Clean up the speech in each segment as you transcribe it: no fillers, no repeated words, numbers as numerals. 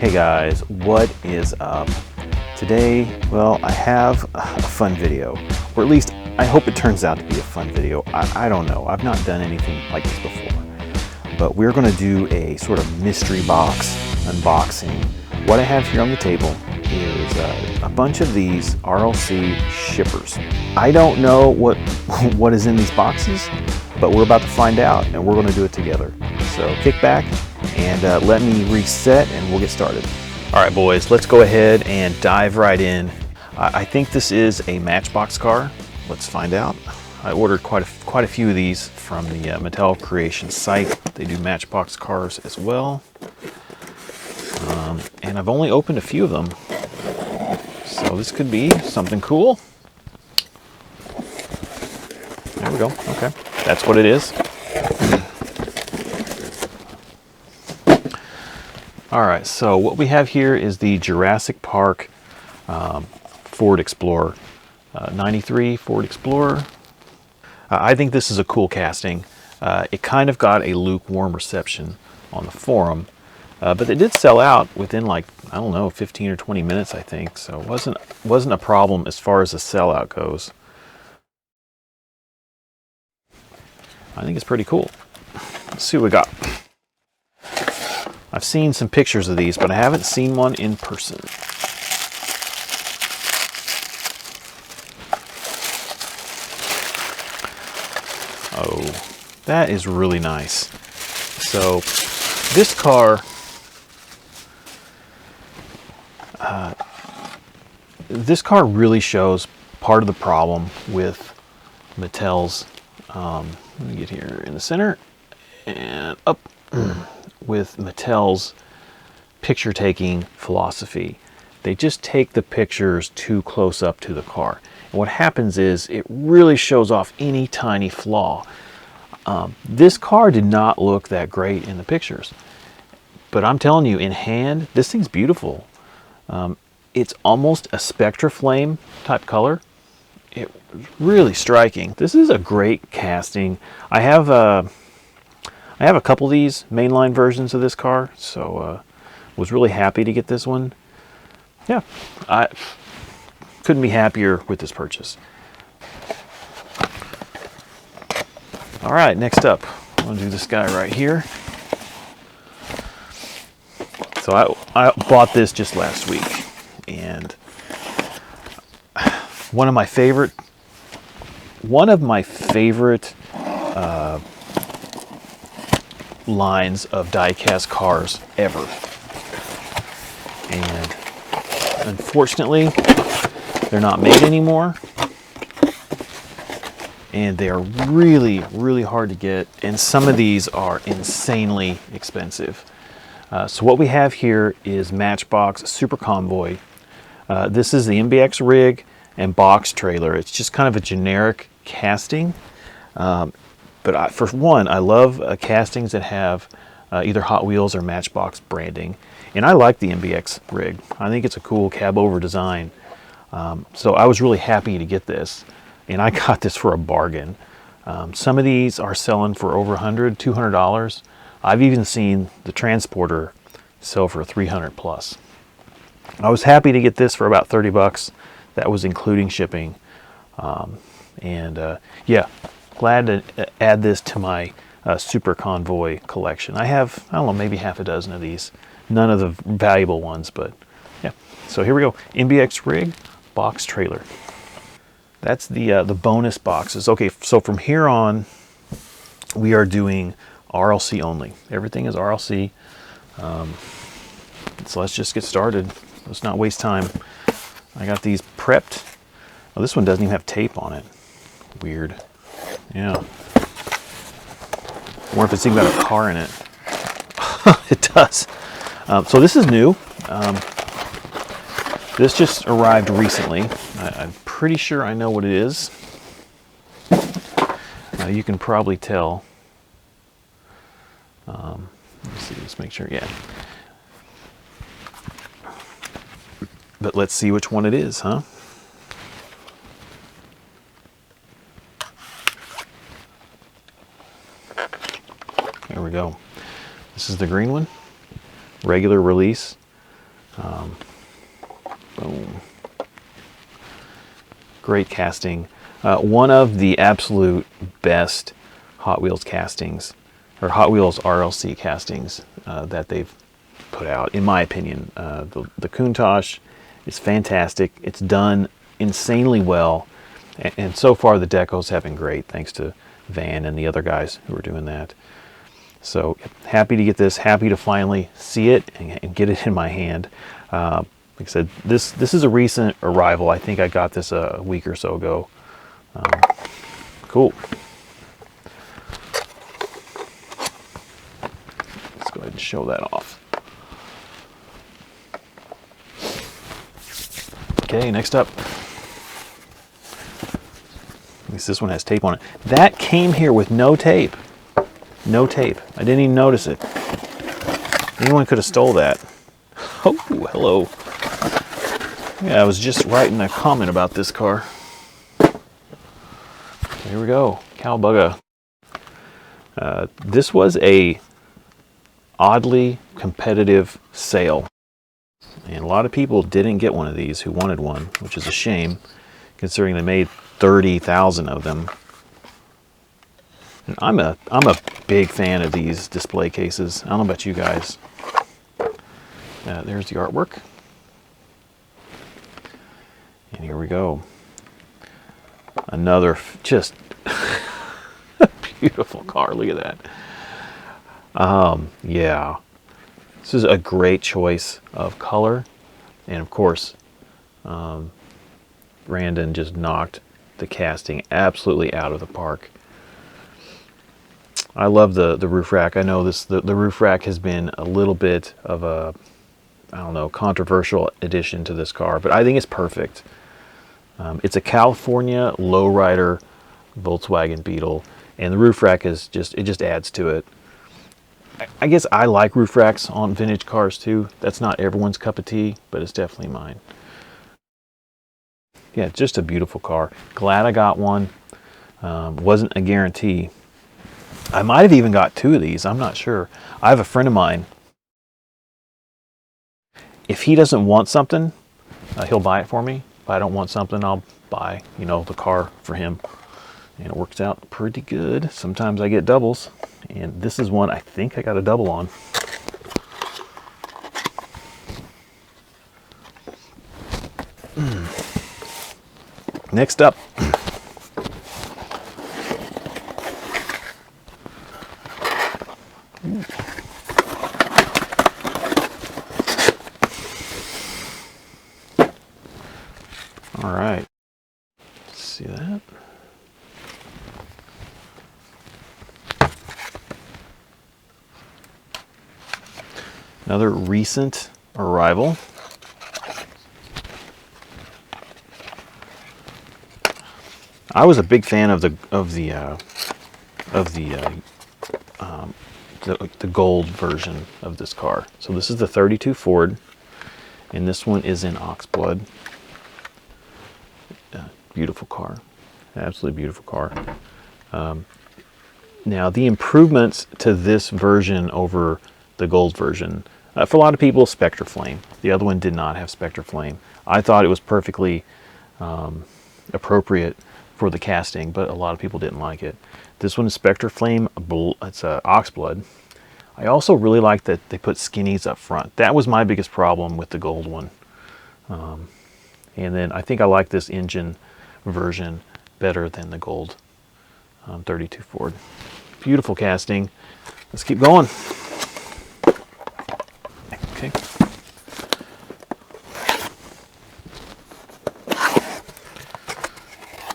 Hey guys, what is up? Today, well, I have a fun video, or at least I hope it turns out to be a fun video. I don't know, I've not done anything like this before, but we're going to do a sort of mystery box unboxing. What I have here on the table is a bunch of these RLC shippers. I don't know what is in these boxes, but we're about to find out, and we're going to do it together. So kick back and let me reset and we'll get started. All right, boys, let's go ahead and dive right in. I think this is a Matchbox car. Let's find out. I ordered quite a few of these from the Mattel Creation site. They do Matchbox cars as well. And I've only opened a few of them. So this could be something cool. There we go, okay. That's what it is. All right, so what we have here is the Jurassic Park Ford Explorer, 93 Ford Explorer. I think this is a cool casting. It kind of got a lukewarm reception on the forum, but it did sell out within like, I don't know, 15 or 20 minutes, I think. So it wasn't a problem as far as the sellout goes. I think it's pretty cool. Let's see what we got. I've seen some pictures of these, but I haven't seen one in person. Oh, that is really nice. So this car, really shows part of the problem with Mattel's, let me get here in the center and up, with Mattel's picture taking philosophy. They just take the pictures too close up to the car. And what happens is it really shows off any tiny flaw. This car did not look that great in the pictures, but I'm telling you, in hand, this thing's beautiful. It's almost a Spectra Flame type color. It's really striking. This is a great casting. I have a couple of these mainline versions of this car, so was really happy to get this one. Yeah, I couldn't be happier with this purchase. All right, next up, I'm gonna do this guy right here. So I bought this just last week, and one of my favorite lines of die-cast cars ever. And unfortunately, they're not made anymore. And they are really, really hard to get. And some of these are insanely expensive. So what we have here is Matchbox Super Convoy. This is the MBX rig and box trailer. It's just kind of a generic casting. But for one, I love castings that have either Hot Wheels or Matchbox branding. And I like the MBX rig. I think it's a cool cab over design. So I was really happy to get this. And I got this for a bargain. Some of these are selling for over $100, $200. I've even seen the Transporter sell for $300 plus. I was happy to get this for about 30 bucks. That was including shipping. Yeah. Glad to add this to my Super Convoy collection. I have, I don't know, maybe half a dozen of these. None of the valuable ones, but yeah. So here we go. MBX rig, box trailer. That's the bonus boxes. Okay, so from here on, we are doing RLC only. Everything is RLC. So let's just get started. Let's not waste time. I got these prepped. Oh, this one doesn't even have tape on it. Weird. Yeah. I wonder if it's even got a car in it. It does. So this is new. This just arrived recently. I'm pretty sure I know what it is. You can probably tell. Let's see, let's make sure, yeah. But let's see which one it is, huh? There we go. This is the green one, regular release. Boom. Great casting. One of the absolute best Hot Wheels castings, or Hot Wheels RLC castings that they've put out, in my opinion. The Countach is fantastic. It's done insanely well, and so far the decos have been great, thanks to Van and the other guys who are doing that. So happy to get this, happy to finally see it and get it in my hand. Like I said, this is a recent arrival. I think I got this a week or so ago. Cool. Let's go ahead and show that off. Okay, next up. At least this one has tape on it. That came here with no tape. No tape. I didn't even notice it. Anyone could have stole that. Oh, hello. Yeah, I was just writing a comment about this car. Here we go. Cowbugga. This was a oddly competitive sale. And a lot of people didn't get one of these who wanted one, which is a shame, considering they made 30,000 of them. And I'm a big fan of these display cases. I don't know about you guys. There's the artwork. And here we go. Another just beautiful car. Look at that. Yeah. This is a great choice of color. And of course, Brandon just knocked the casting absolutely out of the park. I love the roof rack. I know the roof rack has been a little bit of a, I don't know, controversial addition to this car, but I think it's perfect. It's a California lowrider Volkswagen Beetle, and the roof rack is just adds to it. I guess I like roof racks on vintage cars too. That's not everyone's cup of tea, but it's definitely mine. Yeah, just a beautiful car. Glad I got one. Wasn't a guarantee. I might have even got two of these. I'm not sure. I have a friend of mine. If he doesn't want something, he'll buy it for me. If I don't want something, I'll buy, the car for him. And it works out pretty good. Sometimes I get doubles. And this is one I think I got a double on. Next up. All right. See that? Another recent arrival. I was a big fan of the gold version of this car. So this is the 32 Ford, and this one is in oxblood. Beautiful car, absolutely beautiful car. Now the improvements to this version over the gold version, for a lot of people, Spectre Flame. The other one did not have Spectre Flame. I thought it was perfectly appropriate for the casting, but a lot of people didn't like it. This one is Spectre Flame. It's oxblood. I also really like that they put skinnies up front. That was my biggest problem with the gold one. And then I think I like this engine version better than the gold 32 Ford. Beautiful casting. Let's keep going. Okay.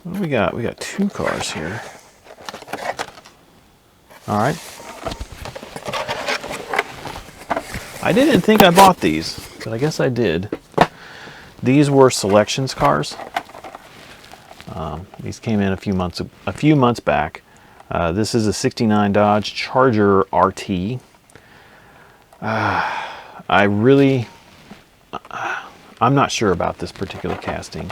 What do we got? We got two cars here. All right. I didn't think I bought these, but I guess I did. These were selections cars. These came in a few months back. This is a '69 Dodge Charger RT. I'm not sure about this particular casting.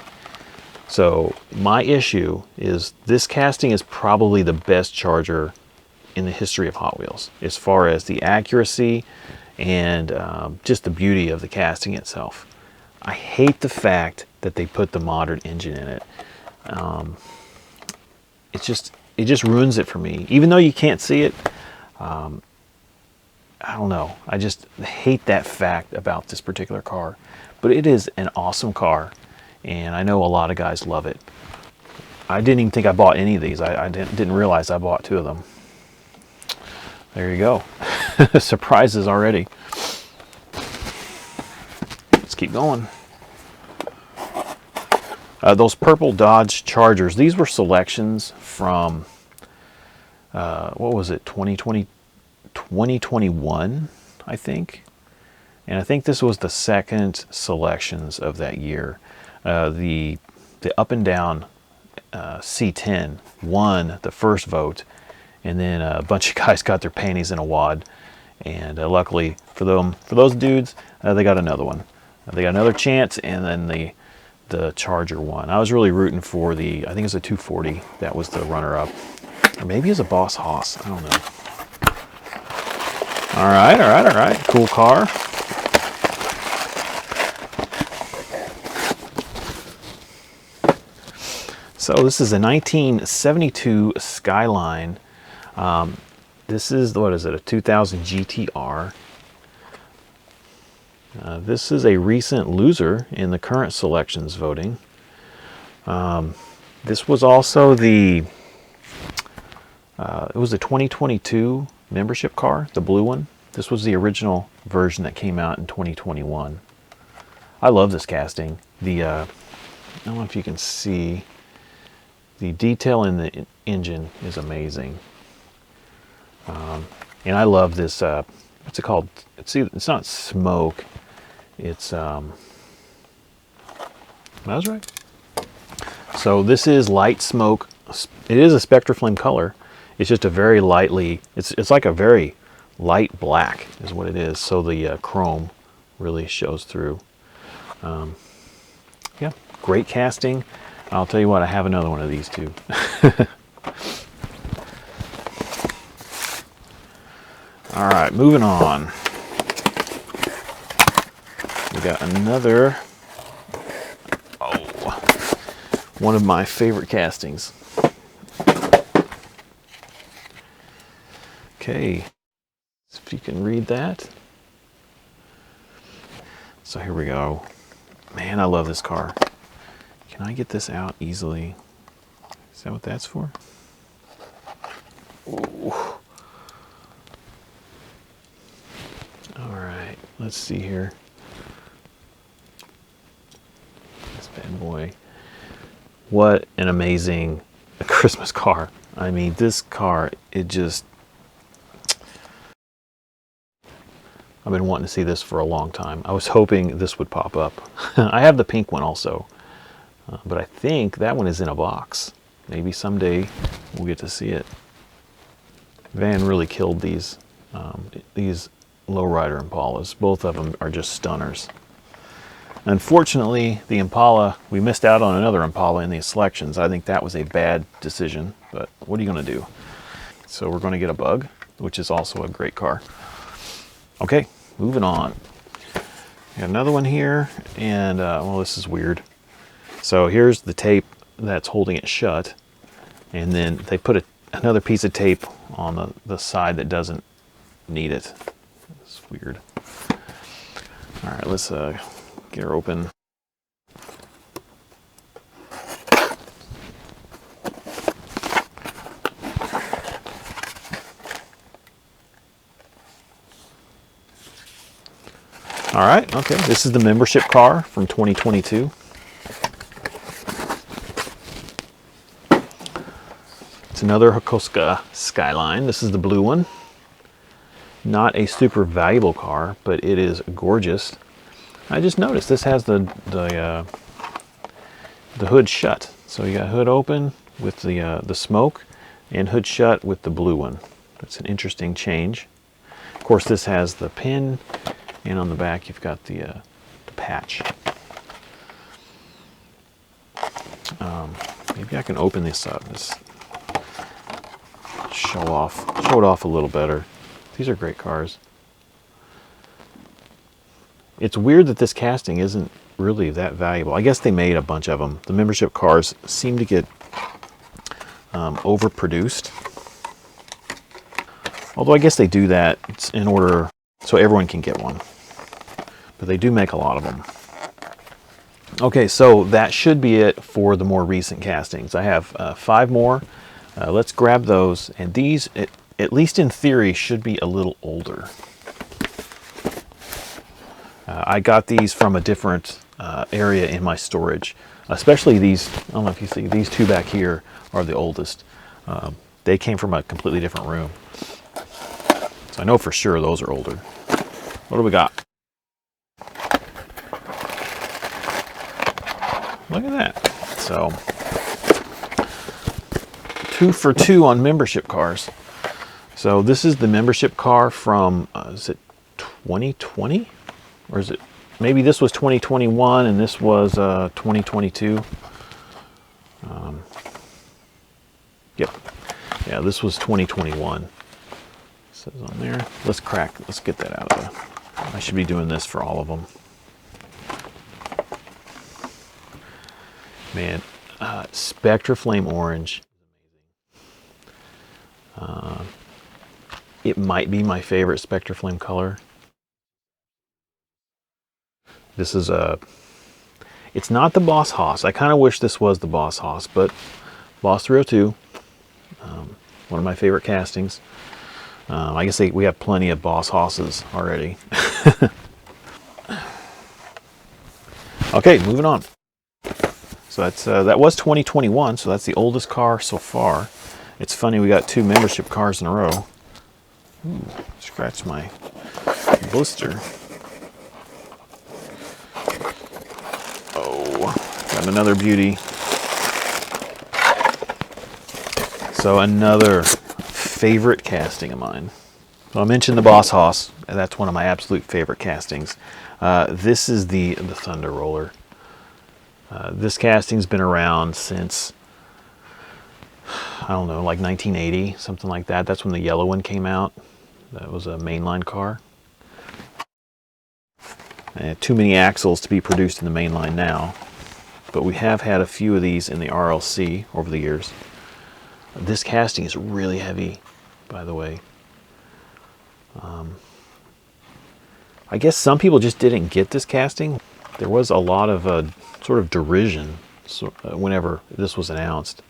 So my issue is this casting is probably the best Charger in the history of Hot Wheels as far as the accuracy and just the beauty of the casting itself. I hate the fact that they put the modern engine in it. It just ruins it for me. Even though you can't see it, I don't know. I just hate that fact about this particular car. But it is an awesome car, and I know a lot of guys love it. I didn't even think I bought any of these. I didn't realize I bought 2 of them. There you go. Surprises already. Let's keep going. Those purple Dodge Chargers, these were selections from, what was it, 2021, I think. And I think this was the second selections of that year. The up and down C10 won the first vote, and then a bunch of guys got their panties in a wad. And luckily for those dudes, they got another one. They got another chance, and then the Charger won. I was really rooting for I think it was a 240 that was the runner-up, or maybe it was a Boss Haas. I don't know. All right. Cool car. So this is a 1972 Skyline. This is, what is it, a 2000 GTR. This is a recent loser in the current selections voting. This was also it was the 2022 membership car, the blue one. This was the original version that came out in 2021. I love this casting. I don't know if you can see, the detail in the engine is amazing. And I love this, what's it called? It's not smoke. It's, I was right. So this is light smoke. It is a Spectraflame color. It's just a very lightly, it's like a very light black is what it is. So the chrome really shows through. Yeah, great casting. I'll tell you what, I have another one of these too. All right, moving on. We got another, one of my favorite castings. Okay, if you can read that. So here we go. Man, I love this car. Can I get this out easily? Is that what that's for? Ooh. All right, let's see here. This bad boy. What an amazing Christmas car. I mean, this car, it just, I've been wanting to see this for a long time. I was hoping this would pop up. I have the pink one also, but I think that one is in a box. Maybe someday we'll get to see it. Van really killed these lowrider Impalas. Both of them are just stunners. Unfortunately, the Impala, we missed out on another Impala in the selections. I think that was a bad decision, but what are you going to do? So we're going to get a Bug, which is also a great car. Okay, moving on. Got another one here, and well, this is weird. So here's the tape that's holding it shut, and then they put another piece of tape on the side that doesn't need it. It's weird. All right, let's get her open. All right, okay, this is the membership car from 2022. It's another Hakoska Skyline. This is the blue one. Not a super valuable car, but it is gorgeous. I just noticed this has the hood shut. So you got hood open with the smoke, and hood shut with the blue one. That's an interesting change. Of course, this has the pin, and on the back you've got the patch. Maybe I can open this up. Show it off a little better. These are great cars. It's weird that this casting isn't really that valuable. I guess they made a bunch of them. The membership cars seem to get overproduced. Although I guess they do that in order so everyone can get one. But they do make a lot of them. Okay, so that should be it for the more recent castings. I have 5 more. Let's grab those. And these, at least in theory, should be a little older. I got these from a different area in my storage. Especially these, I don't know if you see, these 2 back here are the oldest. They came from a completely different room. So I know for sure those are older. What do we got? Look at that. So 2 for 2 on membership cars. So this is the membership car from, is it 2020? Or is it, maybe this was 2021 and this was 2022. Yep. Yeah, this was 2021. It says on there. Let's get that out of there. I should be doing this for all of them. Man, Spectra Flame Orange. It might be my favorite Spectra Flame color. This is it's not the Boss Haas. I kind of wish this was the Boss Haas, but Boss 302, one of my favorite castings. I guess we have plenty of Boss Hosses already. Okay, moving on. So that's that was 2021, so that's the oldest car so far. It's funny, we got 2 membership cars in a row. Ooh, scratch my blister. Oh, got another beauty. So another favorite casting of mine. So I mentioned the Boss Haas, and that's one of my absolute favorite castings. This is the Thunder Roller. This casting's been around since, I don't know, like 1980, something like that. That's when the yellow one came out. That was a mainline car. Too many axles to be produced in the mainline now, but we have had a few of these in the RLC over the years. This casting is really heavy, by the way. I guess some people just didn't get this casting. There was a lot of sort of derision whenever this was announced.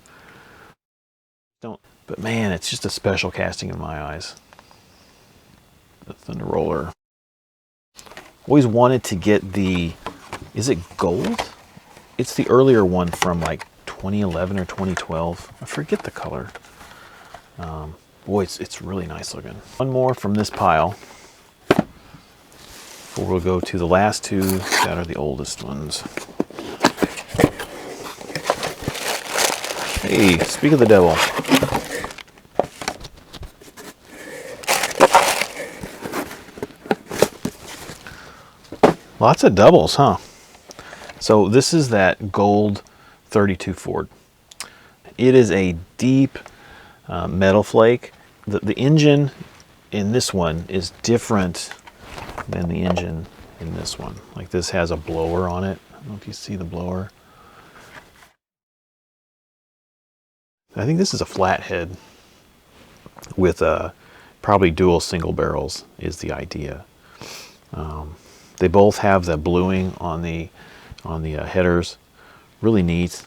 But man, it's just a special casting in my eyes. The Thunder Roller. Always wanted to get the, is it gold? It's the earlier one from like 2011 or 2012. I forget the color. Boy, it's really nice looking. One more from this pile. Before we'll go to the last 2 that are the oldest ones. Hey, speak of the devil. Lots of doubles, huh? So this is that gold 32 Ford. It is a deep metal flake. The engine in this one is different than the engine in this one. Like this has a blower on it. I don't know if you see the blower. I think this is a flathead with probably dual single barrels is the idea. They both have the bluing on the headers. Really neat.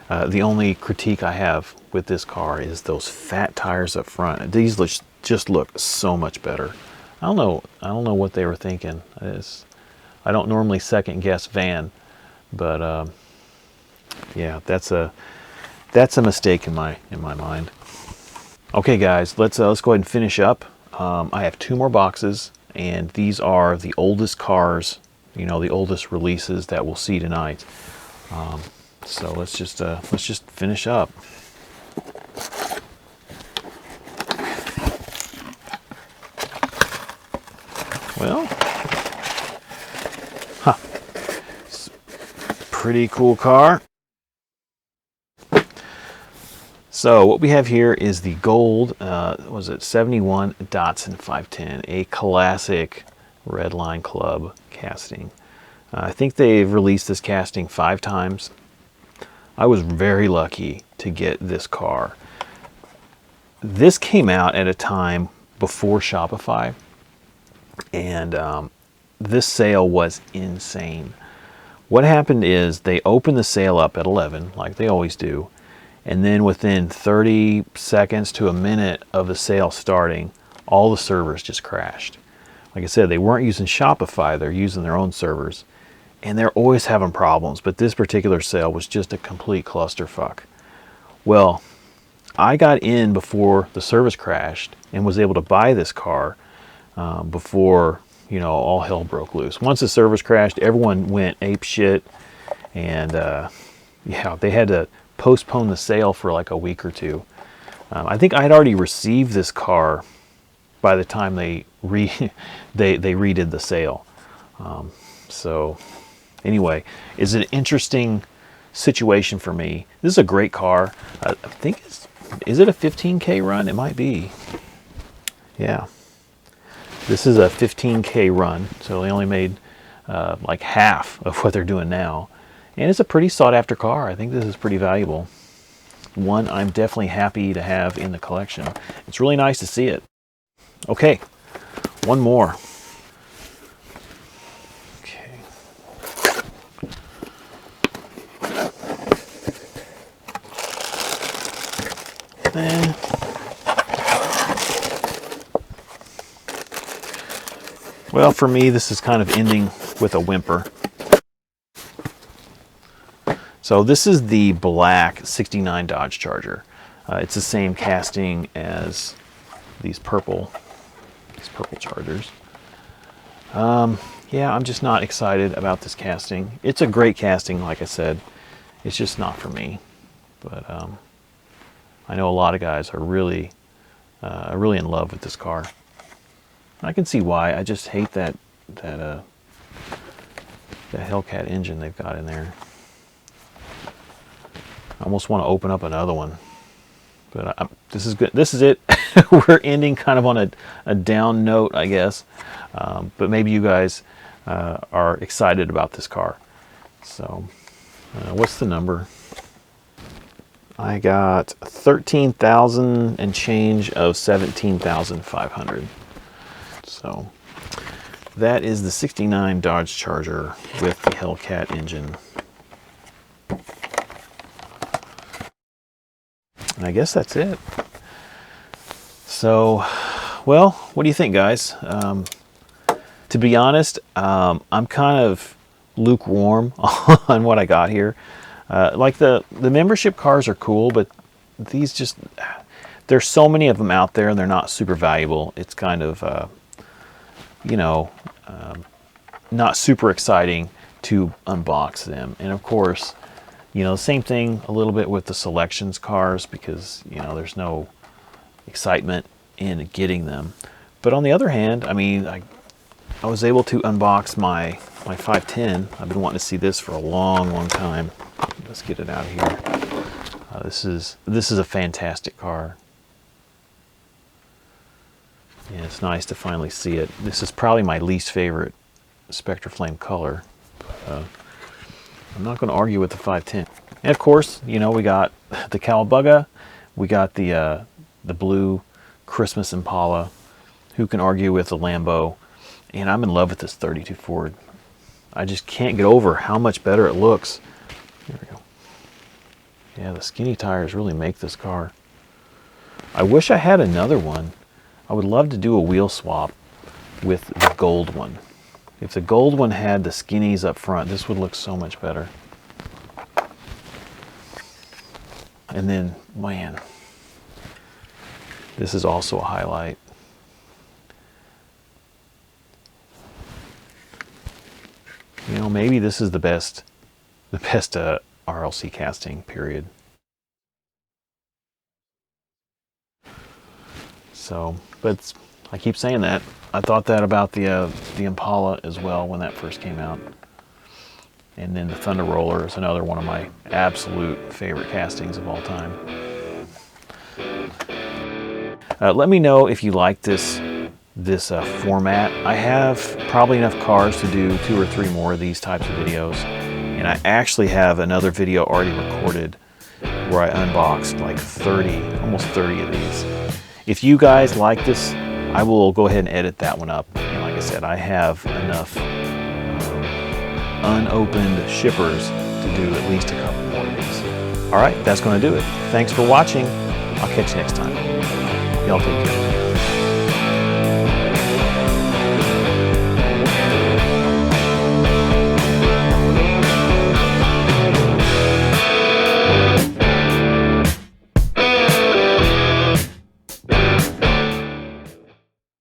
The only critique I have with this car is those fat tires up front. These just look so much better. I don't know what they were thinking. I don't normally second guess van, but yeah, that's a mistake in my mind. Okay, guys, let's go ahead and finish up. I have 2 more boxes, and these are the oldest cars, the oldest releases that we'll see tonight. So let's just finish up. Well, pretty cool car. So what we have here is the gold, was it 71 Datsun 510, a classic Redline Club casting. I think they've released this casting 5 times. I was very lucky to get this car. This came out at a time before Shopify, and this sale was insane. What happened is they opened the sale up at 11, like they always do, and then within 30 seconds to a minute of the sale starting, all the servers just crashed. Like I said, they weren't using Shopify, they're using their own servers, and they're always having problems, but this particular sale was just a complete clusterfuck. Well, I got in before the service crashed and was able to buy this car before, you know, all hell broke loose. Once the service crashed, everyone went ape shit, and yeah, they had to postpone the sale for like a week or two. I think I had already received this car by the time they redid the sale. So anyway, it's an interesting situation for me. This is a great car. I think is it a 15K run? It might be. Yeah. This is a 15K run, so they only made like half of what they're doing now. And it's a pretty sought after car. I think this is pretty valuable. One I'm definitely happy to have in the collection. It's really nice to see it. Okay, one more. Okay. Well, for me, this is kind of ending with a whimper. So this is the black 69 Dodge Charger. It's the same casting as these purple Chargers. Yeah, I'm just not excited about this casting. It's a great casting, like I said. It's just not for me. But I know a lot of guys are really in love with this car. I can see why. I just hate that Hellcat engine they've got in there. I almost want to open up another one, but this is good. This is it. We're ending kind of on a down note, I guess. But maybe you guys are excited about this car. So, what's the number? I got 13,000 and change of 17,500. So that is the 69 Dodge Charger with the Hellcat engine. And I guess that's it. So, well, what do you think, guys? To be honest, I'm kind of lukewarm on what I got here. Like the membership cars are cool, but these just, there's so many of them out there and they're not super valuable. It's kind of, you know, not super exciting to unbox them. And of course, you know, same thing a little bit with the selections cars, because, you know, there's no excitement in getting them. But on the other hand, I mean, I was able to unbox my 510. I've been wanting to see this for a long time. Let's get it out of here. This is a fantastic car. Yeah, it's nice to finally see it. This is probably my least favorite Spectre Flame color. I'm not going to argue with the 510. And of course, you know, we got the Cowabunga, we got the blue Christmas Impala. Who can argue with the Lambo? And I'm in love with this 32 Ford. I just can't get over how much better it looks. There we go. Yeah, the skinny tires really make this car. I wish I had another one. I would love to do a wheel swap with the gold one. If the gold one had the skinnies up front, this would look so much better. And then, man, this is also a highlight. You know, maybe this is the best RLC casting, period. So, but I keep saying that. I thought that about the Impala as well when that first came out. And then the Thunder Roller is another one of my absolute favorite castings of all time. Let me know if you like this format. I have probably enough cars to do 2 or 3 more of these types of videos, and I actually have another video already recorded where I unboxed like 30, almost 30 of these. If you guys like this, I will go ahead and edit that one up. And like I said, I have enough unopened shippers to do at least a couple more of these. All right, that's going to do it. Thanks for watching. I'll catch you next time. Y'all take care.